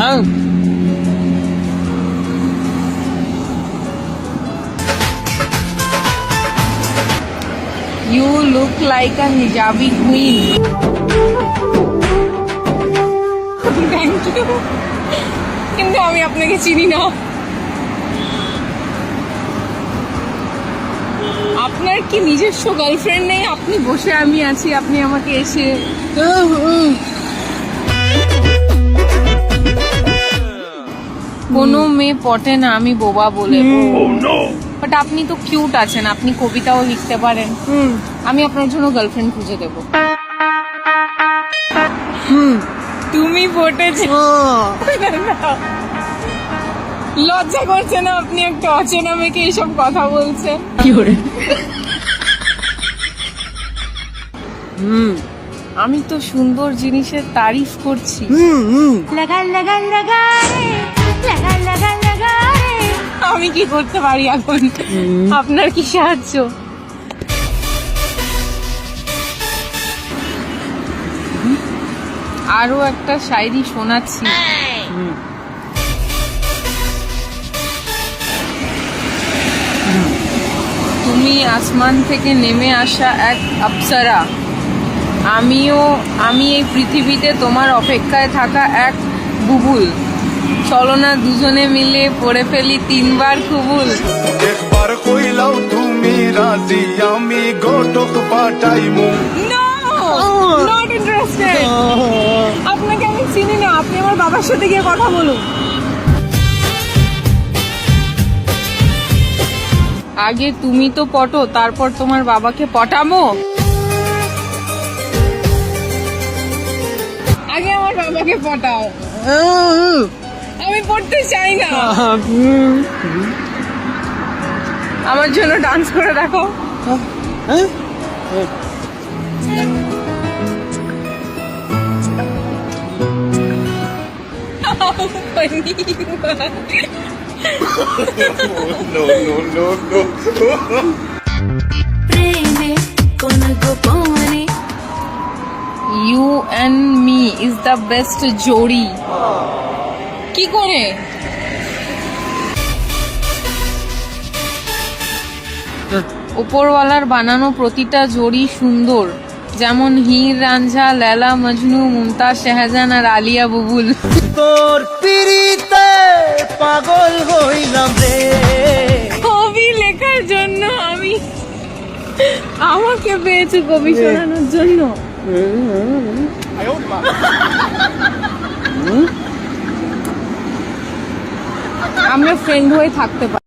You look like a hijabi queen. Thank you. কিন্তু আমি আপনাকে চিনি না। আপনার কি নিজস্ব গার্লফ্রেন্ড নেই? আপনি বসে আমি আছি, আপনি আমাকে এসে কোনো মেয়ে পটে না, আমি বোবা বলে। বাট আপনি তো কিউট আছেন, আপনি কবিতাও লিখতে পারেন। আমি আপনার জন্য গার্লফ্রেন্ড খুঁজে দেব। তুমি পটেছে। লজ্জা করছে না? আপনি একটা অচেনা মেয়েকে এইসব কথা বলছেন। কি করে? আমি তো সুন্দর জিনিসের তারিফ করছি। আমি কি করতে পারি এখন? আপনার কি সাহায্য? আরো একটা শায়রি শোনাচ্ছি। তুমি আসমান থেকে নেমে আসা এক অপ্সরা, আমি এই পৃথিবীতে তোমার অপেক্ষায় থাকা এক বুবুল। চলো না দুজনে মিলে পড়ে ফেলি 3 বার কুবুল। একবার কইলাও তুমি রাজি, আমি গোটক পাঠাইমু। Not interested. আপনাকে আমি চিনি না, আপনি আমার বাবার সাথে গিয়ে কথা বলুন। আগে তুমি তো পটো, তারপর তোমার বাবাকে পটামো। আগে আমার বাবাকে পটাও। আমি পড়তে চাই না। আমার জন্য ডান্স করে দেখো। You and me is the best জোড়ি। কি করে? উপরওয়ালার বানানো প্রতিটা জোড়ি সুন্দর, যেমন হীর রাঞ্ঝা, লেলা মজনু, মুমতাজ, শাহজাহান আর আলিয়া বুবুল। তোর পিরিতে পাগল হইলাম রে। কবি লেখার জন্য আমি, আমাকে পেয়েছে কবি শোনানোর জন্য। আমরা ফ্রেন্ড হয়ে থাকতে পারি।